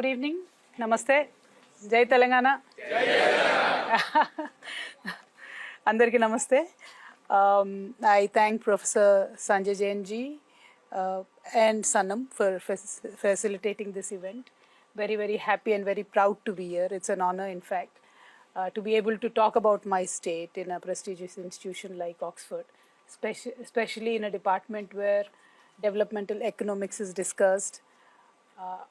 good evening. Namaste. Jai Telangana. Andarki namaste. I thank Professor Sanjay Jain ji and Sanam for facilitating this event. Very, very happy and very proud to be here. It's an honor, in fact, to be able to talk about my state in a prestigious institution like Oxford, especially in a department where developmental economics is discussed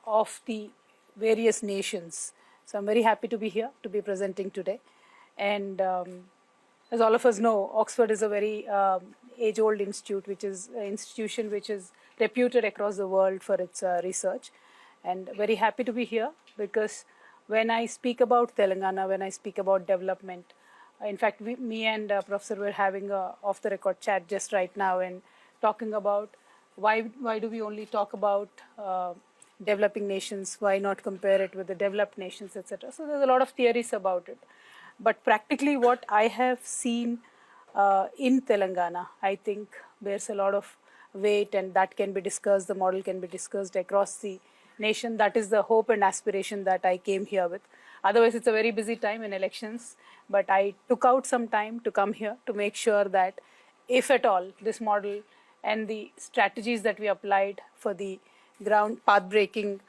of the various nations. So I'm very happy to be here, to be presenting today. And as all of us know, Oxford is a very age-old institute, which is an institution which is reputed across the world for its research. And very happy to be here because when I speak about Telangana, when I speak about development, in fact, me and Professor were having a off-the-record chat just right now and talking about why do we only talk about developing nations, why not compare it with the developed nations, etc. So there's a lot of theories about it. But practically what I have seen in Telangana, I think bears a lot of weight, and that can be discussed, the model can be discussed across the nation. That is the hope and aspiration that I came here with. Otherwise, it's a very busy time in elections, but I took out some time to come here to make sure that if at all this model and the strategies that we applied for the ground path-breaking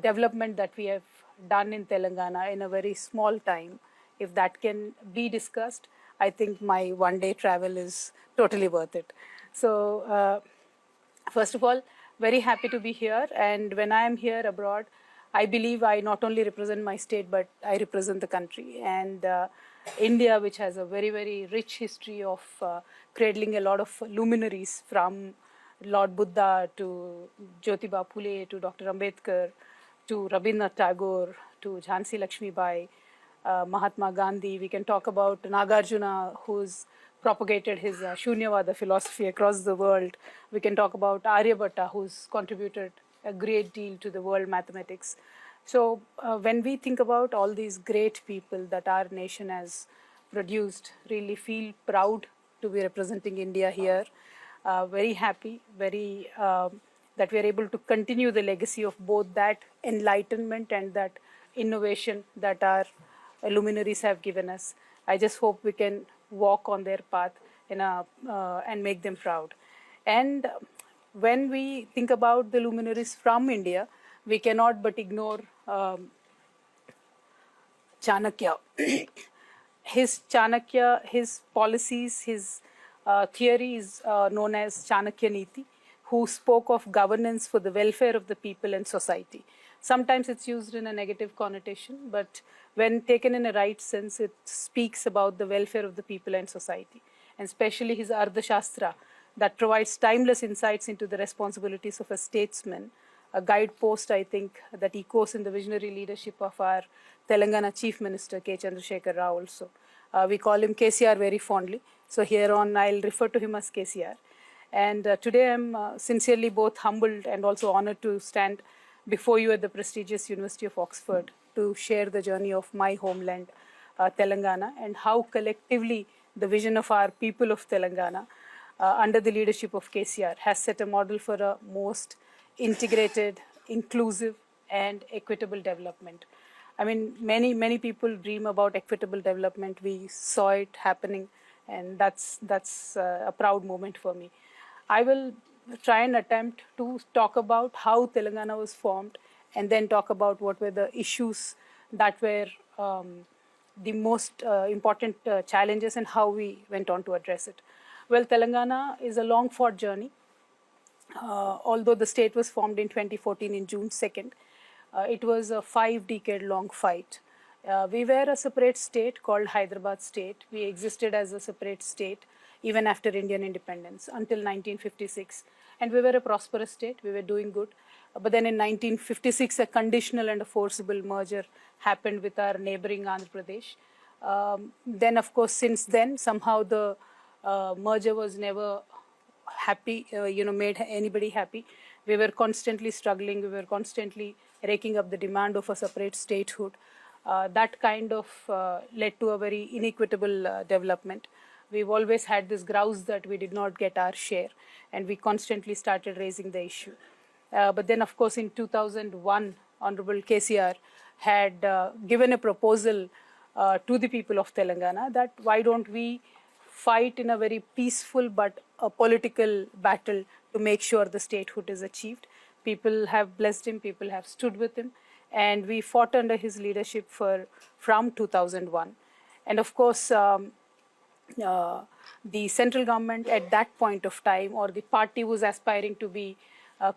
development that we have done in Telangana in a very small time, if that can be discussed, I think my one-day travel is totally worth it. So first of all, very happy to be here, and when I am here abroad, I believe I not only represent my state, but I represent the country. And India, which has a very, very rich history of cradling a lot of luminaries from Lord Buddha to Jyotiba Phule to Dr. Ambedkar to Rabindranath Tagore to Jhansi Lakshmibai, Mahatma Gandhi. We can talk about Nagarjuna, who's propagated his Shunyavada philosophy across the world. We can talk about Aryabhatta, who's contributed a great deal to the world mathematics. So when we think about all these great people that our nation has produced, really feel proud to be representing India here. Very happy, very that we are able to continue the legacy of both that enlightenment and that innovation that our luminaries have given us. I just hope we can walk on their path and make them proud. And when we think about the luminaries from India, we cannot but ignore Chanakya. His policies, his theory is known as Chanakya Niti, who spoke of governance for the welfare of the people and society. Sometimes it's used in a negative connotation, but when taken in a right sense, it speaks about the welfare of the people and society, and especially his Ardhashastra that provides timeless insights into the responsibilities of a statesman, a guidepost, I think, that echoes in the visionary leadership of our Telangana Chief Minister, K. Chandrasekhar Rao also. We call him KCR very fondly, so here on I'll refer to him as KCR. And today I'm sincerely both humbled and also honored to stand before you at the prestigious University of Oxford to share the journey of my homeland, Telangana, and how collectively the vision of our people of Telangana, under the leadership of KCR, has set a model for a most integrated, inclusive, and equitable development. I mean, many people dream about equitable development. We saw it happening, and that's a proud moment for me. I will try and attempt to talk about how Telangana was formed, and then talk about what were the issues that were the most important challenges and how we went on to address it. Well, Telangana is a long-fought journey. Although the state was formed in 2014 in June 2nd, it was a 5-decade-long fight. We were a separate state called Hyderabad State. We existed as a separate state even after Indian independence until 1956. And we were a prosperous state. We were doing good. But then in 1956, a conditional and a forcible merger happened with our neighboring Andhra Pradesh. Then, of course, since then, somehow the merger was never happy, made anybody happy. We were constantly struggling. We were constantly raking up the demand of a separate statehood. That kind of led to a very inequitable development. We've always had this grouse that we did not get our share, and we constantly started raising the issue. But then, of course, in 2001, Honorable KCR had given a proposal to the people of Telangana that why don't we fight in a very peaceful but a political battle to make sure the statehood is achieved. People have blessed him, people have stood with him, and we fought under his leadership from 2001. And of course, the central government at that point of time, or the party was aspiring to be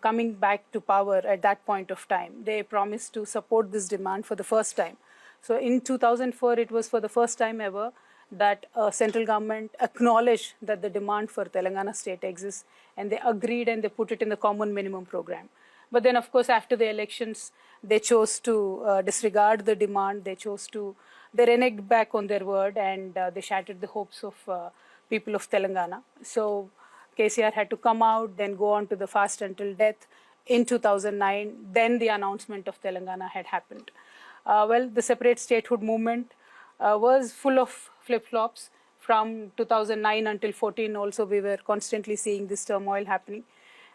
coming back to power at that point of time, they promised to support this demand for the first time. So in 2004, it was for the first time ever that central government acknowledged that the demand for Telangana state exists, and they agreed and they put it in the common minimum program. But then, of course, after the elections, they chose to disregard the demand. They reneged back on their word, and they shattered the hopes of people of Telangana. So KCR had to come out, then go on to the fast until death in 2009. Then the announcement of Telangana had happened. Well, the separate statehood movement was full of flip-flops. From 2009 until 14 also, we were constantly seeing this turmoil happening.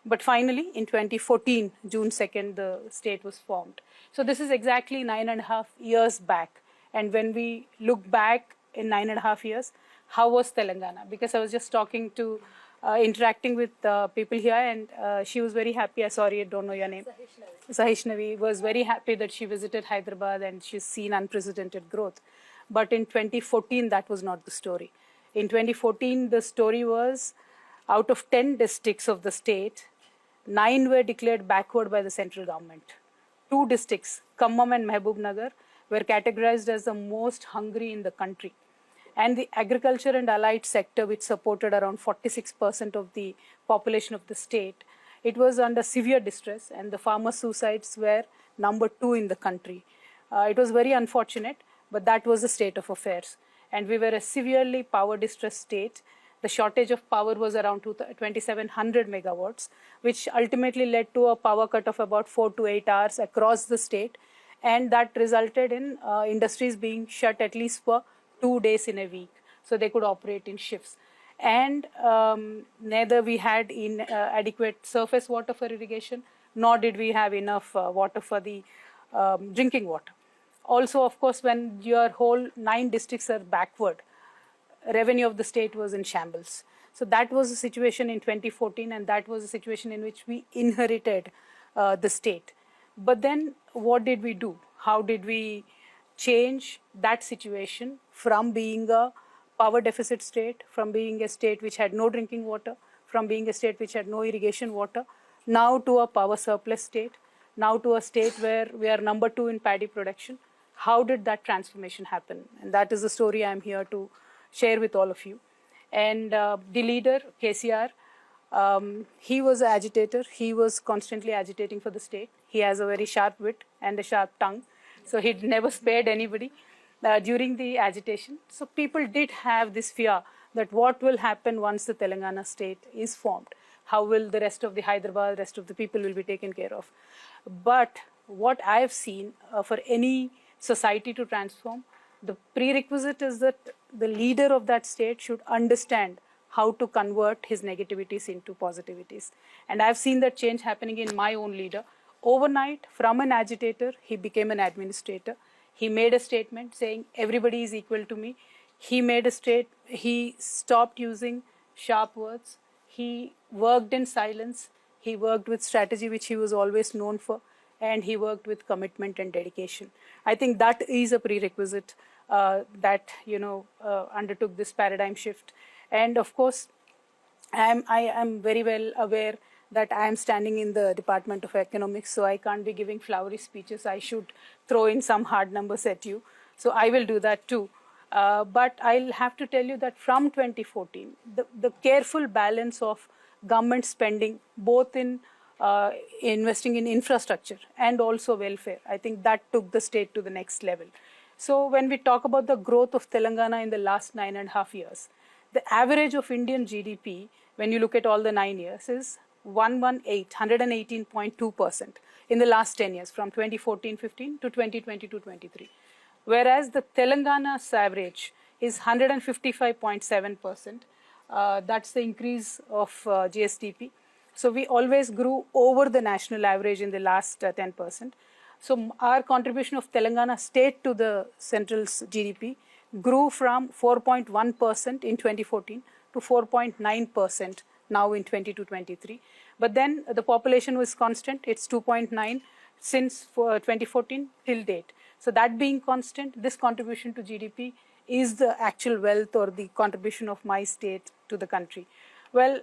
But finally, in 2014, June 2nd, the state was formed. So this is exactly 9.5 years back. And when we look back in 9.5 years, how was Telangana? Because I was just interacting with people here, and she was very happy. Sorry, I don't know your name. Sahishnavi was very happy that she visited Hyderabad and she's seen unprecedented growth. But in 2014, that was not the story. In 2014, the story was out of 10 districts of the state, 9 were declared backward by the central government. 2 districts, Khammam and Mehboob Nagar, were categorized as the most hungry in the country. And the agriculture and allied sector, which supported around 46% of the population of the state, it was under severe distress, and the farmer suicides were number 2 in the country. It was very unfortunate, but that was the state of affairs. And we were a severely power distressed state. The shortage of power was around 2,700 megawatts, which ultimately led to a power cut of about 4 to 8 hours across the state. And that resulted in industries being shut at least for 2 days in a week, so they could operate in shifts. And neither we had adequate surface water for irrigation, nor did we have enough water for the drinking water. Also, of course, when your whole 9 districts are backward, revenue of the state was in shambles. So that was the situation in 2014, and that was the situation in which we inherited the state. But then what did we do? How did we change that situation from being a power deficit state, from being a state which had no drinking water, from being a state which had no irrigation water, now to a power surplus state, now to a state where we are number 2 in paddy production? How did that transformation happen? And that is the story I'm here to share with all of you. And the leader, KCR, he was an agitator. He was constantly agitating for the state. He has a very sharp wit and a sharp tongue. So he never spared anybody during the agitation. So people did have this fear that what will happen once the Telangana state is formed? How will the rest of the Hyderabad, rest of the people will be taken care of? But what I have seen for any society to transform, the prerequisite is that the leader of that state should understand how to convert his negativities into positivities. And I've seen that change happening in my own leader. Overnight, from an agitator, he became an administrator. He made a statement saying, everybody is equal to me. He stopped using sharp words. He worked in silence. He worked with strategy, which he was always known for. And he worked with commitment and dedication. I think that is a prerequisite that undertook this paradigm shift. And of course, I am very well aware that I am standing in the Department of Economics, so I can't be giving flowery speeches. I should throw in some hard numbers at you. So I will do that too. But I'll have to tell you that from 2014, the careful balance of government spending, both in investing in infrastructure and also welfare, I think that took the state to the next level. So when we talk about the growth of Telangana in the last 9.5 years, the average of Indian GDP, when you look at all the 9 years, is 118.2% in the last 10 years, from 2014-15 to 2022-23. Whereas the Telangana's average is 155.7%. That's the increase of GSDP. So we always grew over the national average in the last 10%. So our contribution of Telangana state to the central's GDP grew from 4.1% in 2014 to 4.9% now in 22-23. But then the population was constant. It's 2.9 since 2014 till date. So that being constant, this contribution to GDP is the actual wealth or the contribution of my state to the country. Well,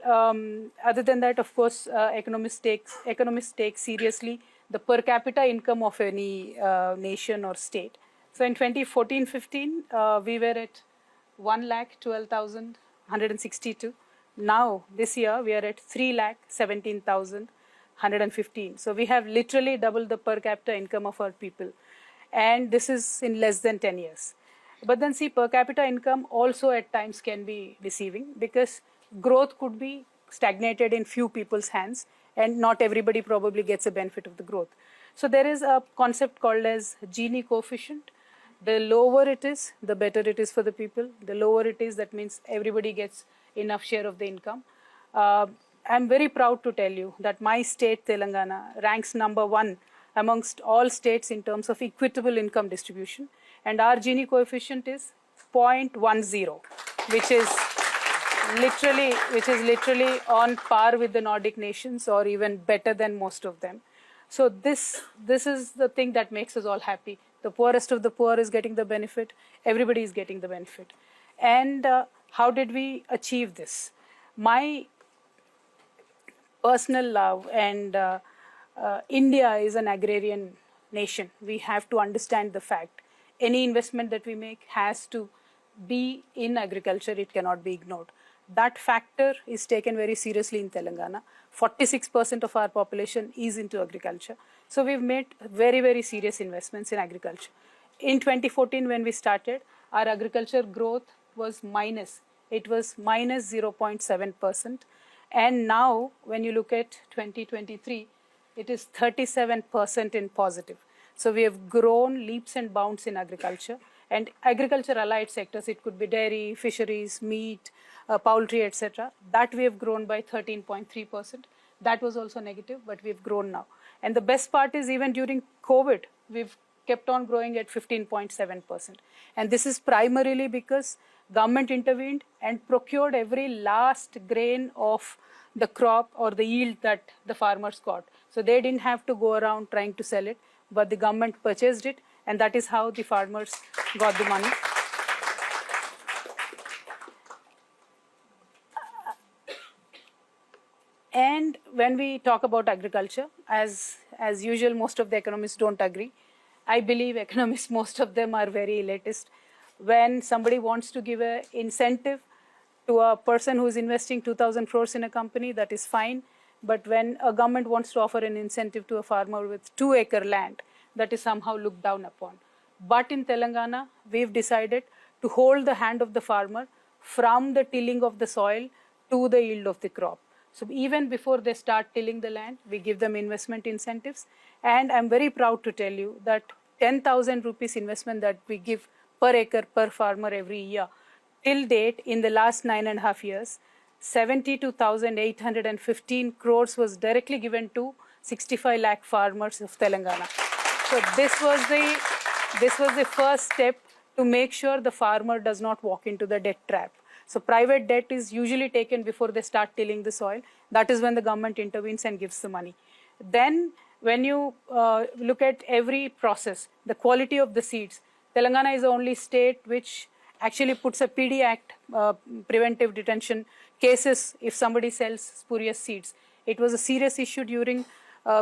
other than that, of course, economists take seriously the per capita income of any nation or state. So in 2014-15, we were at 1,12,162. Now, this year, we are at 3,17,115. So we have literally doubled the per capita income of our people. And this is in less than 10 years. But then see, per capita income also at times can be deceiving because growth could be stagnated in few people's hands and not everybody probably gets a benefit of the growth. So there is a concept called as Gini coefficient. The lower it is, the better it is for the people. The lower it is, that means everybody gets enough share of the income. I'm very proud to tell you that my state, Telangana, ranks #1 amongst all states in terms of equitable income distribution. And our Gini coefficient is 0.10, which is literally on par with the Nordic nations or even better than most of them. So this is the thing that makes us all happy. The poorest of the poor is getting the benefit. Everybody is getting the benefit. And how did we achieve this? My personal love and India is an agrarian nation. We have to understand the fact. Any investment that we make has to be in agriculture. It cannot be ignored. That factor is taken very seriously in Telangana. 46% of our population is into agriculture. So we've made very, very serious investments in agriculture. In 2014, when we started, our agriculture growth was minus. It was minus 0.7%. And now, when you look at 2023, it is 37% in positive. So we have grown leaps and bounds in agriculture. And agriculture-allied sectors, it could be dairy, fisheries, meat, poultry, etc. That we have grown by 13.3%. That was also negative, but we've grown now. And the best part is even during COVID, we've kept on growing at 15.7%. And this is primarily because government intervened and procured every last grain of the crop or the yield that the farmers got. So they didn't have to go around trying to sell it, but the government purchased it, and that is how the farmers got the money. And when we talk about agriculture, as usual, most of the economists don't agree. I believe economists, most of them are very elitist. When somebody wants to give an incentive to a person who is investing 2,000 crores in a company, that is fine. But when a government wants to offer an incentive to a farmer with 2-acre land, that is somehow looked down upon. But in Telangana, we've decided to hold the hand of the farmer from the tilling of the soil to the yield of the crop. So even before they start tilling the land, we give them investment incentives. And I'm very proud to tell you that 10,000 rupees investment that we give per acre per farmer every year, till date, in the last 9.5 years, 72,815 crores was directly given to 65 lakh farmers of Telangana. So this was the first step to make sure the farmer does not walk into the debt trap. So private debt is usually taken before they start tilling the soil. That is when the government intervenes and gives the money. Then when you look at every process, the quality of the seeds, Telangana is the only state which actually puts a PD Act, preventive detention cases if somebody sells spurious seeds. It was a serious issue during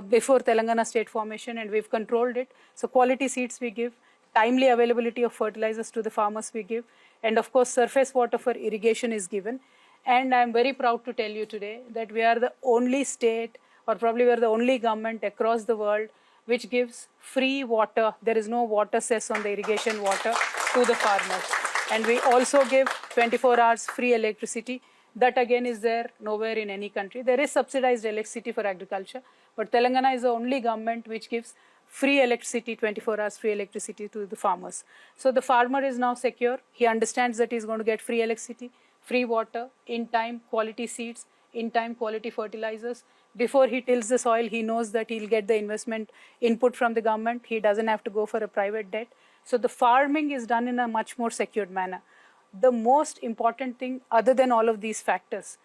before Telangana state formation, and we've controlled it. So quality seeds we give, timely availability of fertilizers to the farmers we give, and of course surface water for irrigation is given. And I'm very proud to tell you today that we are the only state, or probably we are the only government across the world which gives free water. There is no water cess on the irrigation water to the farmers. And we also give 24 hours free electricity. That again is there nowhere in any country. There is subsidized electricity for agriculture, but Telangana is the only government which gives free electricity, 24 hours free electricity to the farmers. So the farmer is now secure. He understands that he's going to get free electricity, free water, in time quality seeds, in time quality fertilizers. Before he tills the soil, he knows that he'll get the investment input from the government. He doesn't have to go for a private debt. So the farming is done in a much more secured manner. The most important thing, other than all of these factors,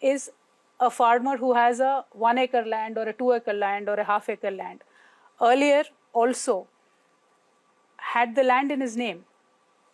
is a farmer who has a 1 acre land or a 2 acre land or a half acre land. Earlier also had the land in his name,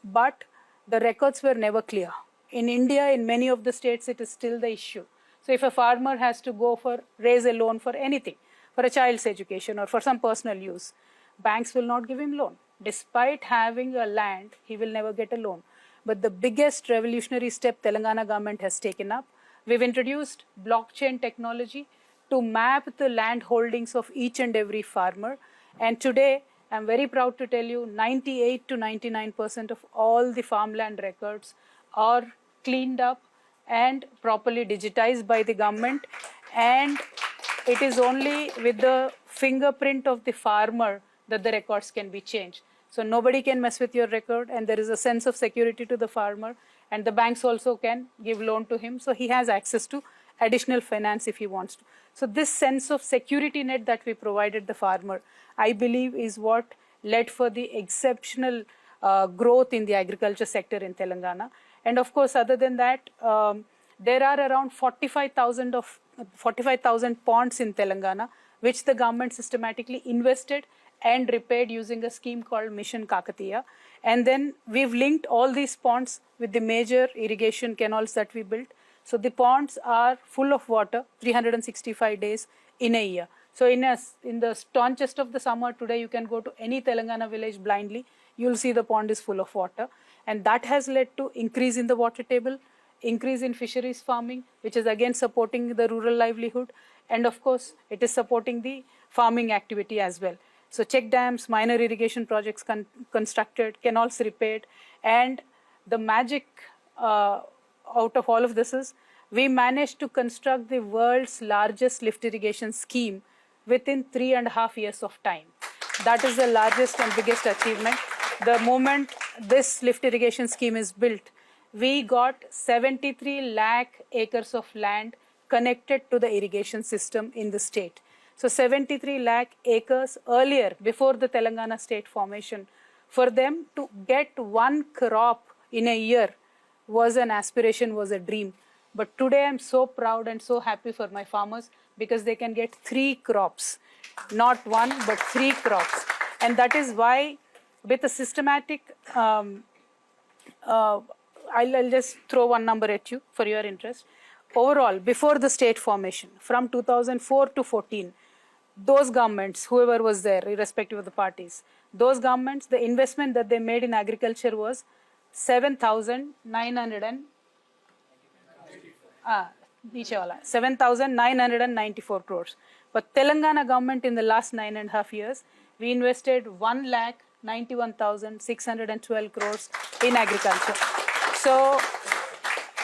but the records were never clear. In India, in many of the states, it is still the issue. So if a farmer has to go for raise a loan for anything, for a child's education or for some personal use, banks will not give him loan. Despite having a land, he will never get a loan. But the biggest revolutionary step Telangana government has taken up, we've introduced blockchain technology to map the land holdings of each and every farmer. And today, I'm very proud to tell you, 98 to 99% of all the farmland records are cleaned up and properly digitized by the government. And it is only with the fingerprint of the farmer that the records can be changed. So nobody can mess with your record, and there is a sense of security to the farmer, and the banks also can give loan to him. So he has access to additional finance if he wants to. So this sense of security net that we provided the farmer, I believe, is what led for the exceptional growth in the agriculture sector in Telangana. And of course, other than that, there are around 45,000 ponds in Telangana, which the government systematically invested and repaired using a scheme called Mission Kakatiya. And then we've linked all these ponds with the major irrigation canals that we built. So the ponds are full of water 365 days in a year. So in the staunchest of the summer today, you can go to any Telangana village blindly. You'll see the pond is full of water. And that has led to increase in the water table, increase in fisheries farming, which is again supporting the rural livelihood. And of course, it is supporting the farming activity as well. So check dams, minor irrigation projects constructed, canals repaired. And the magic out of all of this is we managed to construct the world's largest lift irrigation scheme within 3.5 years of time. That is the largest and biggest achievement. The moment this lift irrigation scheme is built, we got 73 lakh acres of land connected to the irrigation system in the state. So 73 lakh acres earlier, before the Telangana state formation, for them to get one crop in a year was an aspiration, was a dream. But today I'm so proud and so happy for my farmers because they can get 3 crops, not 1, but 3 crops. And that is why with a systematic, I'll just throw one number at you for your interest. Overall, before the state formation, from 2004 to 14, those governments, whoever was there, irrespective of the parties, those governments, the investment that they made in agriculture was 7,994 crores. But Telangana government in the last 9.5 years, we invested 1,91,612 crores in agriculture. So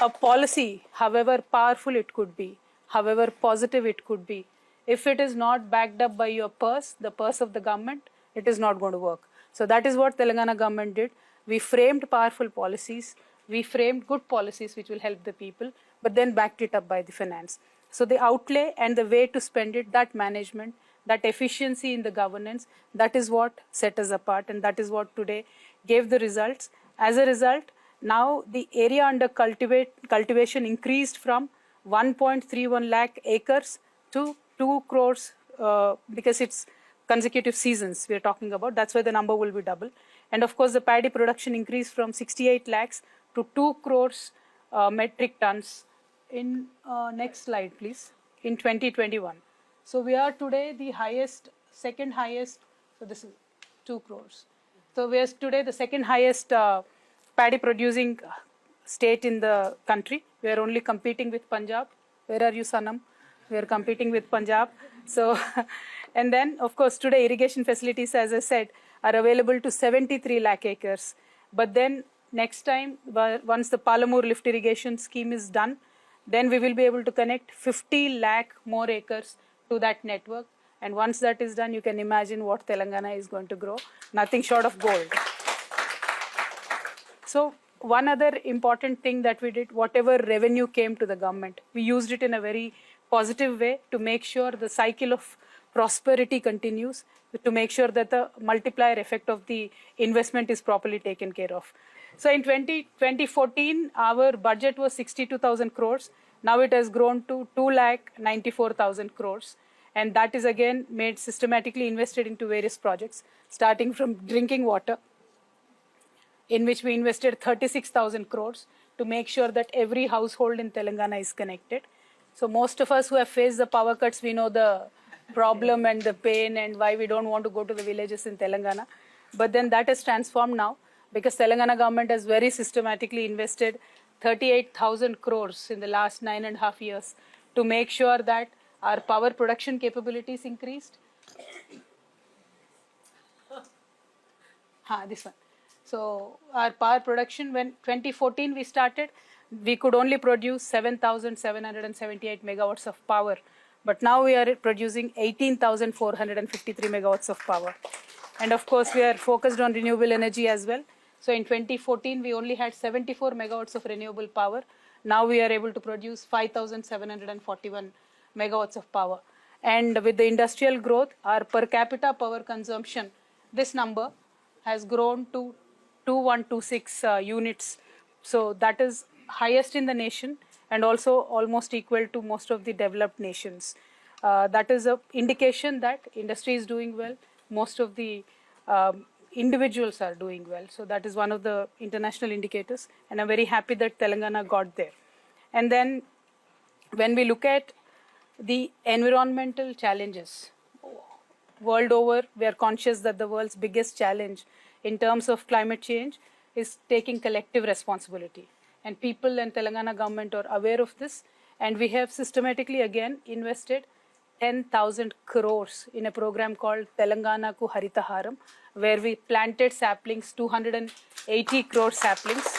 a policy, however powerful it could be, however positive it could be, if it is not backed up by your purse, the purse of the government, it is not going to work. So that is what Telangana government did. We framed powerful policies, we framed good policies which will help the people, but then backed it up by the finance. So the outlay and the way to spend it, that management, that efficiency in the governance, that is what set us apart, and that is what today gave the results. As a result, now the area under cultivation increased from 1.31 lakh acres to 2 crores because it's consecutive seasons we're talking about. That's why the number will be double. And of course, the paddy production increased from 68 lakhs to 2 crores metric tons in, next slide please, in 2021. So we are today the highest, second highest, so this is 2 crores. So we are today the second highest paddy producing state in the country. We are only competing with Punjab. Where are you, Sanam? We are competing with Punjab. So, and then of course today irrigation facilities, as I said, are available to 73 lakh acres. But then next time, once the Palamur lift irrigation scheme is done, then we will be able to connect 50 lakh more acres to that network. And once that is done, you can imagine what Telangana is going to grow, nothing short of gold. So one other important thing that we did, whatever revenue came to the government, we used it in a very positive way to make sure the cycle of prosperity continues, to make sure that the multiplier effect of the investment is properly taken care of. So in 2014, our budget was 62,000 crores. Now it has grown to 2,94,000 crores. And that is again made systematically invested into various projects, starting from drinking water, in which we invested 36,000 crores to make sure that every household in Telangana is connected. So most of us who have faced the power cuts, we know the problem and the pain and why we don't want to go to the villages in Telangana. But then that has transformed now, because Telangana government has very systematically invested 38,000 crores in the last 9.5 years to make sure that our power production capabilities increased. This one. So our power production, when 2014 we started, we could only produce 7,778 megawatts of power. But now we are producing 18,453 megawatts of power. And of course, we are focused on renewable energy as well. So in 2014, we only had 74 megawatts of renewable power. Now we are able to produce 5,741 megawatts of power. And with the industrial growth, our per capita power consumption, this number has grown to 2126 units. So that is highest in the nation and also almost equal to most of the developed nations. That is an indication that industry is doing well. Most of the individuals are doing well. So that is one of the international indicators. And I'm very happy that Telangana got there. And then when we look at the environmental challenges, world over, we are conscious that the world's biggest challenge in terms of climate change is taking collective responsibility. And people and Telangana government are aware of this. And we have systematically again invested 10,000 crores in a program called Telangana Ku Haritaharam, where we planted saplings, 280 crore saplings.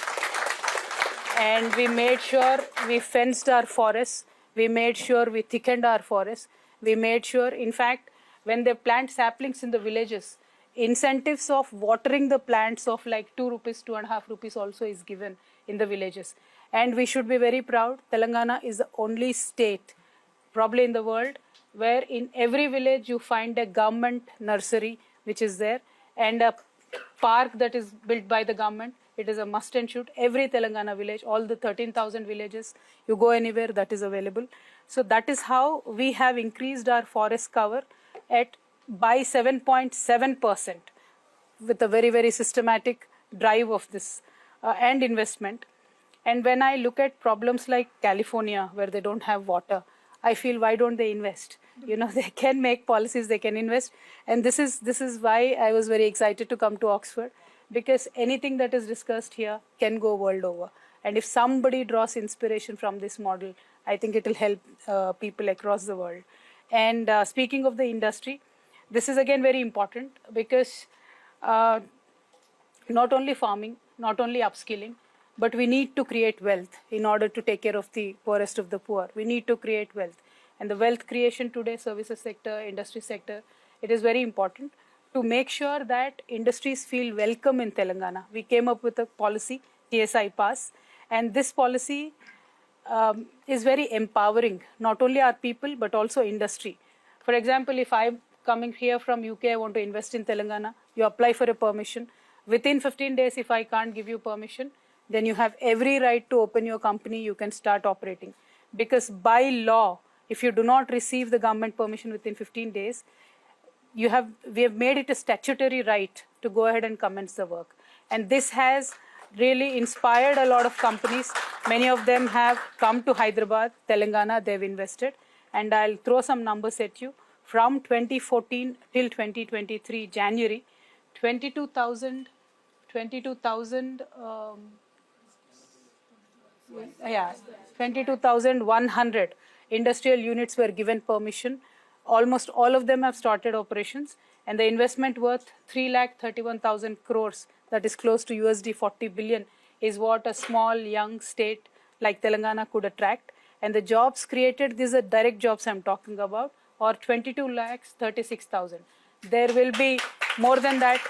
And we made sure we fenced our forests. We made sure we thickened our forests. We made sure, in fact, when they plant saplings in the villages, incentives of watering the plants of like 2 rupees, 2.5 rupees also is given in the villages. And we should be very proud. Telangana is the only state, probably in the world, where in every village you find a government nursery which is there and a park that is built by the government. It is a must and shoot. Every Telangana village, all the 13,000 villages, you go anywhere, that is available. So that is how we have increased our forest cover by 7.7% with a very, very systematic drive of this and investment. And when I look at problems like California, where they don't have water, I feel, why don't they invest? You know, they can make policies, they can invest. And this is why I was very excited to come to Oxford, because anything that is discussed here can go world over. And if somebody draws inspiration from this model, I think it will help people across the world. And speaking of the industry, this is again very important, because not only farming, not only upskilling, but we need to create wealth in order to take care of the poorest of the poor. We need to create wealth. And the wealth creation today, services sector, industry sector, it is very important to make sure that industries feel welcome in Telangana. We came up with a policy, TSI Pass, and this policy is very empowering, not only our people, but also industry. For example, if I'm coming here from UK, I want to invest in Telangana, you apply for a permission. Within 15 days, if I can't give you permission, then you have every right to open your company, you can start operating. Because by law, if you do not receive the government permission within 15 days, we have made it a statutory right to go ahead and commence the work. And this has really inspired a lot of companies. Many of them have come to Hyderabad, Telangana, they've invested. And I'll throw some numbers at you. From 2014 till 2023, January, 22,100 industrial units were given permission. Almost all of them have started operations, and the investment worth 3,31,000 crores, that is close to USD 40 billion, is what a small young state like Telangana could attract. And the jobs created, these are direct jobs I'm talking about, or 22,36,000. There will be more than that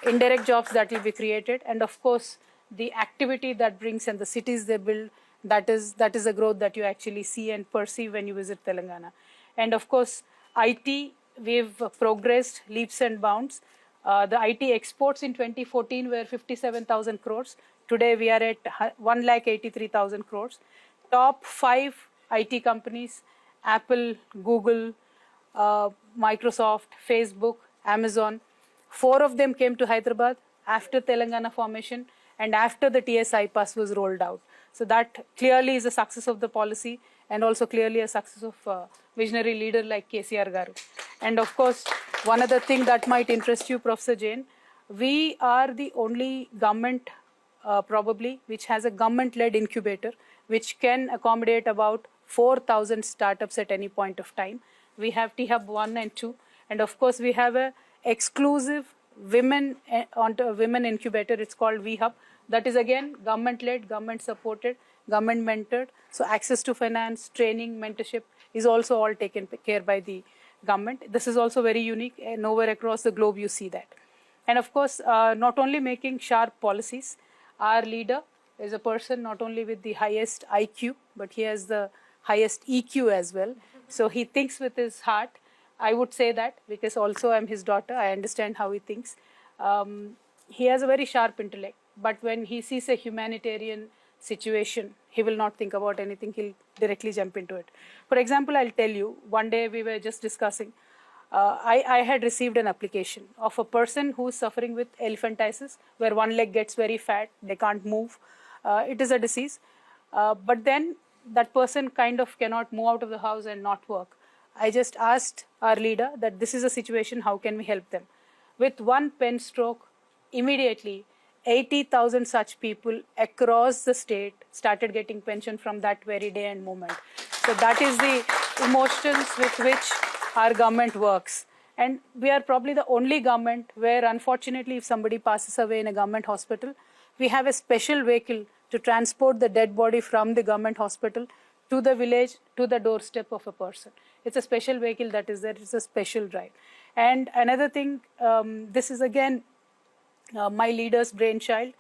indirect jobs that will be created, and of course the activity that brings and the cities they build, That is the growth that you actually see and perceive when you visit Telangana. And of course, IT, we've progressed leaps and bounds. The IT exports in 2014 were 57,000 crores. Today we are at 1,83,000 crores. Top 5 IT companies, Apple, Google, Microsoft, Facebook, Amazon, 4 of them came to Hyderabad after Telangana formation and after the TSI pass was rolled out. So that clearly is a success of the policy and also clearly a success of a visionary leader like KCR Garu. And of course, one other thing that might interest you, Professor Jain, we are the only government probably which has a government-led incubator which can accommodate about 4,000 startups at any point of time. We have T-Hub 1 and 2, and of course we have a exclusive women incubator. It's called V-Hub. That is again government-led, government-supported, government-mentored. So access to finance, training, mentorship is also all taken care by the government. This is also very unique, and nowhere across the globe you see that. And of course, not only making sharp policies, our leader is a person not only with the highest IQ, but he has the highest EQ as well. So he thinks with his heart. I would say that because also I'm his daughter, I understand how he thinks. He has a very sharp intellect, but when he sees a humanitarian situation, he will not think about anything, he'll directly jump into it. For example, I'll tell you, one day we were just discussing, I had received an application of a person who is suffering with elephantiasis, where one leg gets very fat, they can't move. It is a disease, but then that person kind of cannot move out of the house and not work. I just asked our leader that this is a situation, how can we help them? With one pen stroke, immediately 80,000 such people across the state started getting pension from that very day and moment. So that is the emotions with which our government works. And we are probably the only government where, unfortunately, if somebody passes away in a government hospital, we have a special vehicle to transport the dead body from the government hospital to the village, to the doorstep of a person. It's a special vehicle that is there. It's a special drive. And another thing, this is again my leader's brainchild.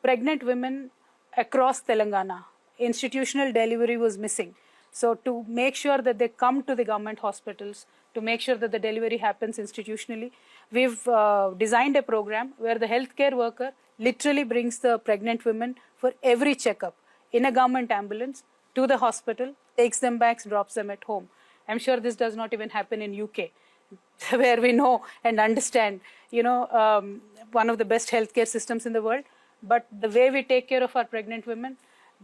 Pregnant women across Telangana, institutional delivery was missing. So to make sure that they come to the government hospitals, to make sure that the delivery happens institutionally, we've designed a program where the healthcare worker literally brings the pregnant women for every checkup in a government ambulance to the hospital, takes them back, drops them at home. I'm sure this does not even happen in UK, where we know and understand, one of the best healthcare systems in the world. But the way we take care of our pregnant women,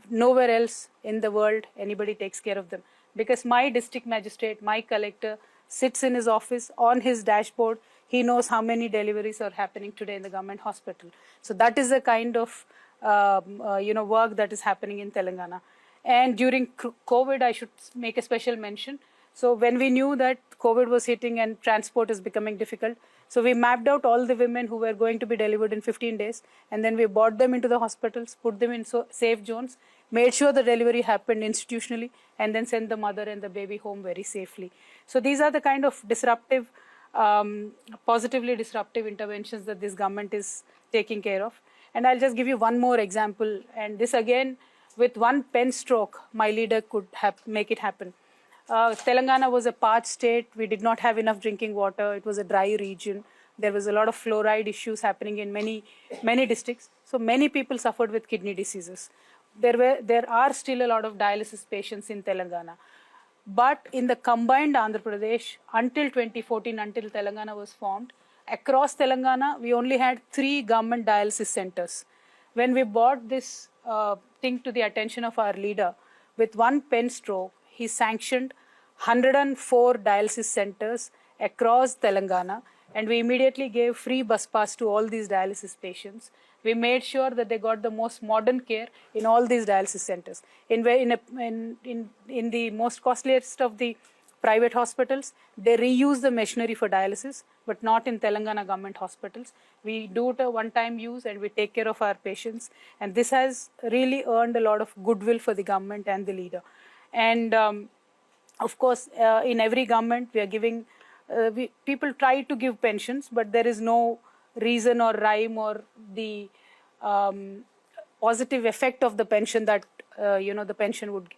nowhere else in the world anybody takes care of them. Because my district magistrate, my collector, sits in his office on his dashboard. He knows how many deliveries are happening today in the government hospital. So that is the kind of work that is happening in Telangana. And during COVID, I should make a special mention. So when we knew that COVID was hitting and transport is becoming difficult, so we mapped out all the women who were going to be delivered in 15 days, and then we brought them into the hospitals, put them in safe zones, made sure the delivery happened institutionally, and then sent the mother and the baby home very safely. So these are the kind of disruptive, positively disruptive interventions that this government is taking care of. And I'll just give you one more example, and this again, with one pen stroke, my leader could make it happen. Telangana was a parched state. We did not have enough drinking water. It was a dry region. There was a lot of fluoride issues happening in many districts. So many people suffered with kidney diseases. There are still a lot of dialysis patients in Telangana. But in the combined Andhra Pradesh, until 2014, until Telangana was formed, across Telangana, we only had 3 government dialysis centers. When we brought this thing to the attention of our leader, with one pen stroke, he sanctioned 104 dialysis centers across Telangana, and we immediately gave free bus pass to all these dialysis patients. We made sure that they got the most modern care in all these dialysis centers. In the most costliest of the private hospitals, they reuse the machinery for dialysis, but not in Telangana government hospitals. We do it a one-time use and we take care of our patients. And this has really earned a lot of goodwill for the government and the leader. And of course, in every government, we are giving, people try to give pensions, but there is no reason or rhyme or the positive effect of the pension that the pension would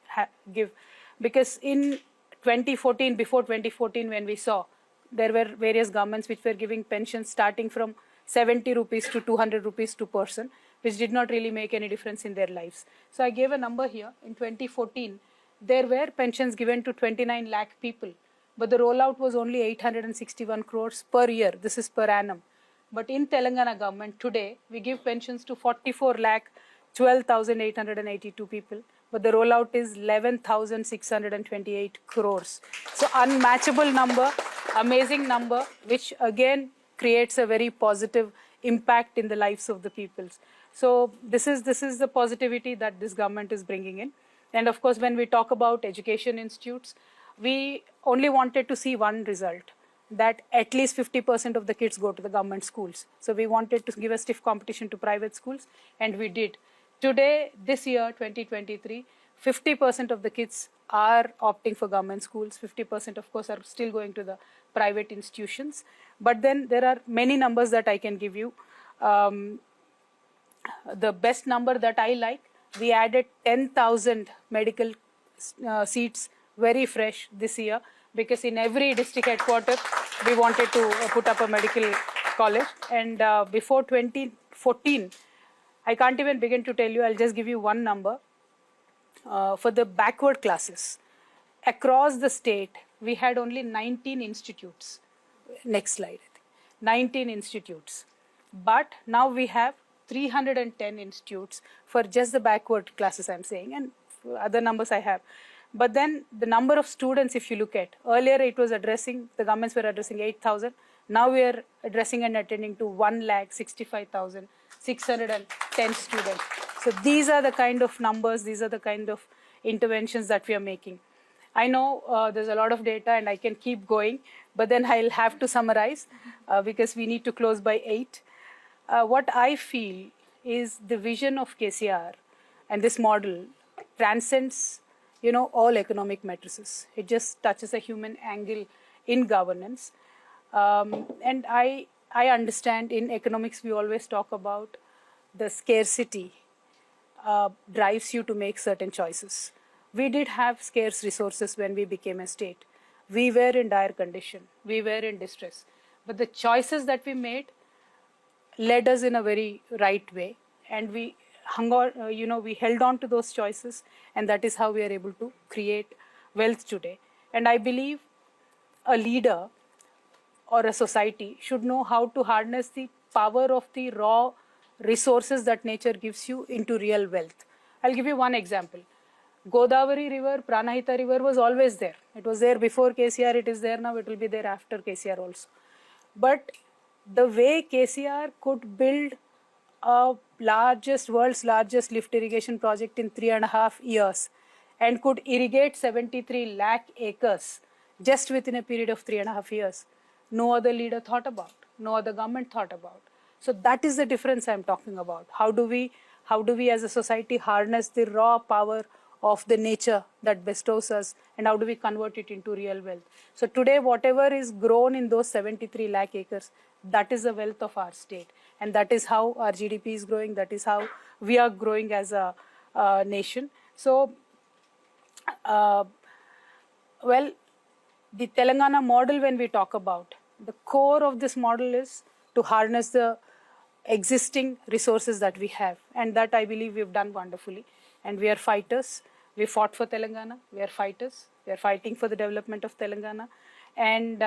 give. Because in 2014, before 2014, when we saw, there were various governments which were giving pensions starting from 70 rupees to 200 rupees to person, which did not really make any difference in their lives. So I gave a number here. In 2014, there were pensions given to 29 lakh people, but the rollout was only 861 crores per year. This is per annum. But in Telangana government today, we give pensions to 44 lakh 12,882 people, but the rollout is 11,628 crores. So unmatchable number, amazing number, which again creates a very positive impact in the lives of the peoples. So this is the positivity that this government is bringing in. And of course, when we talk about education institutes, we only wanted to see one result, that at least 50% of the kids go to the government schools. So we wanted to give a stiff competition to private schools, and we did. Today, this year, 2023, 50% of the kids are opting for government schools. 50%, of course, are still going to the private institutions. But then there are many numbers that I can give you. The best number that I like, we added 10,000 medical seats, very fresh this year, because in every district headquarters, we wanted to put up a medical college. And before 2014, I can't even begin to tell you, I'll just give you one number. For the backward classes, across the state, we had only 19 institutes. Next slide. 19 institutes. But now we have 310 institutes for just the backward classes, I'm saying, and other numbers I have. But then the number of students, if you look at, earlier it was addressing, the governments were addressing 8,000. Now we are addressing and attending to 1,65,610 students. So these are the kind of numbers, these are the kind of interventions that we are making. I know there's a lot of data and I can keep going, but then I'll have to summarize because we need to close by 8. What I feel is the vision of KCR and this model transcends, all economic matrices. It just touches a human angle in governance. And I understand in economics, we always talk about the scarcity drives you to make certain choices. We did have scarce resources when we became a state. We were in dire condition. We were in distress. But the choices that we made led us in a very right way. And we hung on, we held on to those choices. And that is how we are able to create wealth today. And I believe a leader or a society should know how to harness the power of the raw resources that nature gives you into real wealth. I'll give you one example. Godavari River, Pranahita River was always there. It was there before KCR, it is there now, it will be there after KCR also. But the way KCR could build a world's largest lift irrigation project in 3.5 years and could irrigate 73 lakh acres just within a period of 3.5 years, no other leader thought about, no other government thought about. So that is the difference I'm talking about. How do we as a society harness the raw power of the nature that bestows us, and how do we convert it into real wealth? So today, whatever is grown in those 73 lakh acres, that is the wealth of our state. And that is how our GDP is growing. That is how we are growing as a nation. So, the Telangana model, when we talk about, the core of this model is to harness the existing resources that we have. And that I believe we've done wonderfully. And we are fighters. We fought for Telangana. We are fighters. We are fighting for the development of Telangana. And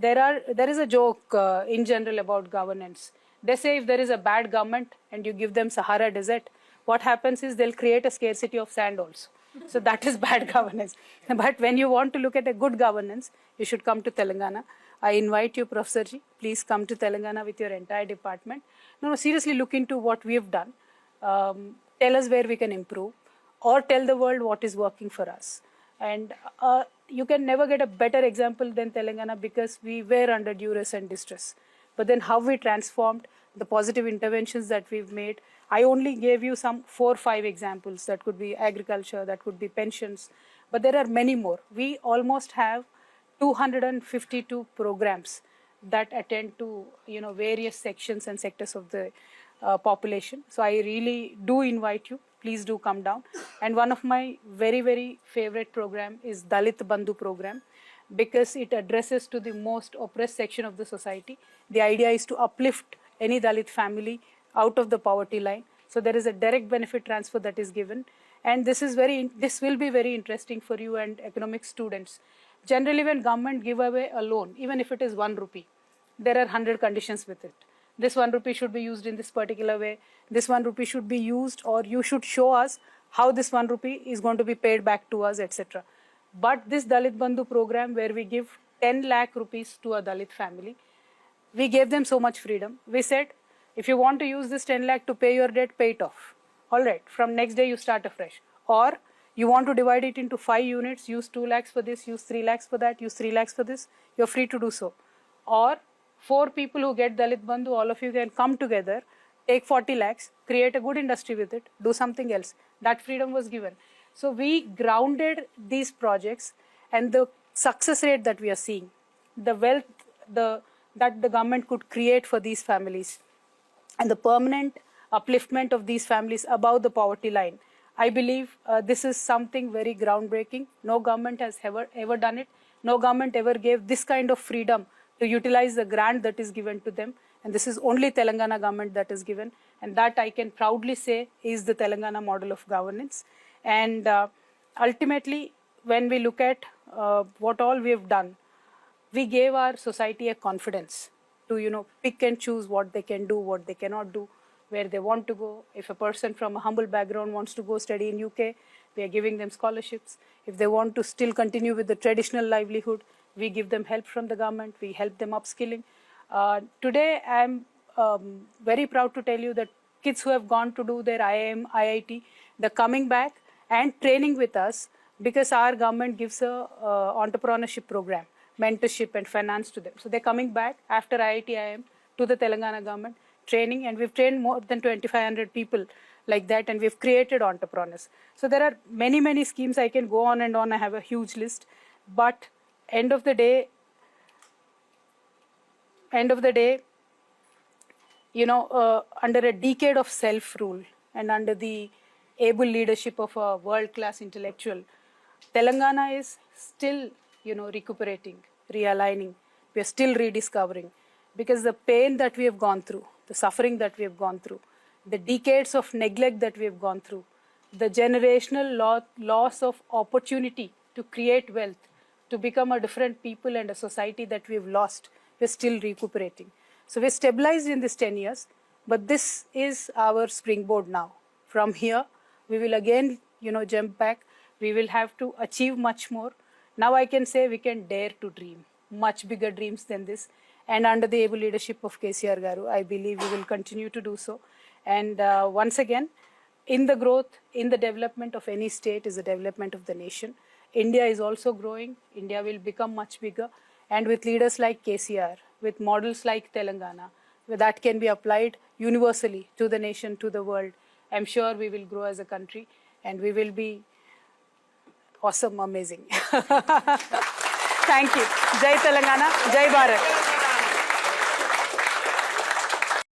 there is a joke in general about governance. They say if there is a bad government and you give them Sahara Desert, what happens is they'll create a scarcity of sand also. So that is bad governance. But when you want to look at a good governance, you should come to Telangana. I invite you, Professor Ji, please come to Telangana with your entire department. No, seriously look into what we have done. Tell us where we can improve, or tell the world what is working for us. And you can never get a better example than Telangana, because we were under duress and distress. But then how we transformed, the positive interventions that we've made. I only gave you some 4 or 5 examples. That could be agriculture, that could be pensions, but there are many more. We almost have 252 programs that attend to various sections and sectors of the population. So I really do invite you please do come down. And one of my very, very favorite program is Dalit Bandhu program, because it addresses to the most oppressed section of the society. The idea is to uplift any Dalit family out of the poverty line. So there is a direct benefit transfer that is given. And this will be very interesting for you and economic students. Generally, when government give away a loan, even if it is 1 rupee, there are 100 conditions with it. This 1 rupee should be used in this particular way. This 1 rupee should be used, or you should show us how this 1 rupee is going to be paid back to us, etc. But this Dalit Bandhu program, where we give 10 lakh rupees to a Dalit family, we gave them so much freedom. We said, if you want to use this 10 lakh to pay your debt, pay it off. All right, from next day you start afresh. Or you want to divide it into 5 units, use 2 lakhs for this, use 3 lakhs for that, use 3 lakhs for this, you're free to do so. Or 4 people who get Dalit Bandhu, all of you can come together, take 40 lakhs, create a good industry with it, do something else. That freedom was given. So we grounded these projects, and the success rate that we are seeing, the wealth that the government could create for these families, and the permanent upliftment of these families above the poverty line. I believe this is something very groundbreaking. No government has ever done it. No government ever gave this kind of freedom to utilize the grant that is given to them. And this is only Telangana government that is given. And that I can proudly say is the Telangana model of governance. And ultimately, when we look at what all we have done, we gave our society a confidence to, pick and choose what they can do, what they cannot do, where they want to go. If a person from a humble background wants to go study in UK, we are giving them scholarships. If they want to still continue with the traditional livelihood, we give them help from the government. We help them upskilling. Today, I am very proud to tell you that kids who have gone to do their IIM, IIT, they're coming back and training with us, because our government gives a entrepreneurship program, mentorship and finance to them. So they're coming back after IIT, IIM to the Telangana government, training, and we've trained more than 2,500 people like that, and we've created entrepreneurs. So there are many, many schemes. I can go on and on. I have a huge list. But end of the day, under a decade of self-rule and under the able leadership of a world-class intellectual, Telangana is still, recuperating, realigning. We are still rediscovering, because the pain that we have gone through, the suffering that we have gone through, the decades of neglect that we have gone through, the generational loss of opportunity to create wealth, to become a different people and a society that we have lost, we're still recuperating. So we're stabilized in this 10 years, but this is our springboard now. From here, we will again, jump back. We will have to achieve much more. Now I can say we can dare to dream much bigger dreams than this. And under the able leadership of KCR Garu, I believe we will continue to do so. And once again, in the growth, in the development of any state is the development of the nation. India is also growing. India will become much bigger. And with leaders like KCR, with models like Telangana, where that can be applied universally to the nation, to the world, I'm sure we will grow as a country, and we will be awesome, amazing. Thank you. Jai Telangana, Jai Bharat.